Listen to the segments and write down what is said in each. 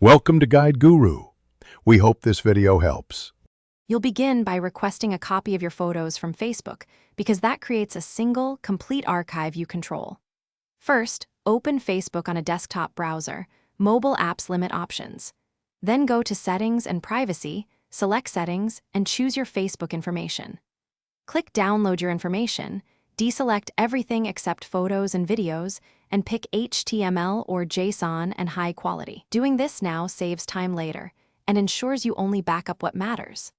Welcome to Guide Guru. We hope this video helps. You'll begin by requesting a copy of your photos from Facebook because that creates a single, complete archive you control. First, open Facebook on a desktop browser. Mobile apps limit options. Then go to Settings and Privacy, select Settings, and choose your Facebook information. Click Download your information, deselect everything except photos and videos, and pick HTML or JSON and high quality. Doing this now saves time later and ensures you only back up what matters.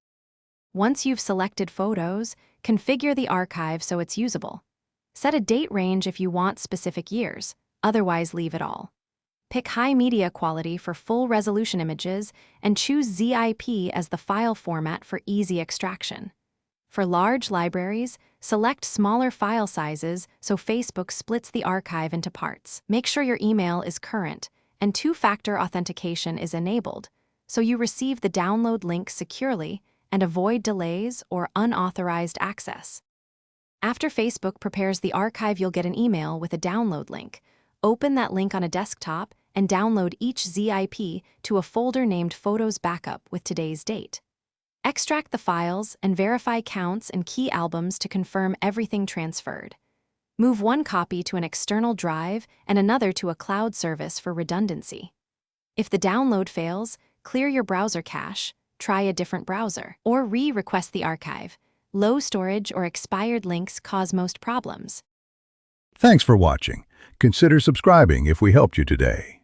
Once you've selected photos, configure the archive so it's usable. Set a date range if you want specific years, otherwise leave it all. Pick high media quality for full resolution images and choose ZIP as the file format for easy extraction. For large libraries, select smaller file sizes so Facebook splits the archive into parts. Make sure your email is current and two-factor authentication is enabled so you receive the download link securely and avoid delays or unauthorized access. After Facebook prepares the archive, you'll get an email with a download link. Open that link on a desktop and download each ZIP to a folder named Photos Backup with today's date. Extract the files and verify counts and key albums to confirm everything transferred. Move one copy to an external drive and another to a cloud service for redundancy. If the download fails, clear your browser cache, try a different browser, or re-request the archive. Low storage or expired links cause most problems. Thanks for watching. Consider subscribing if we helped you today.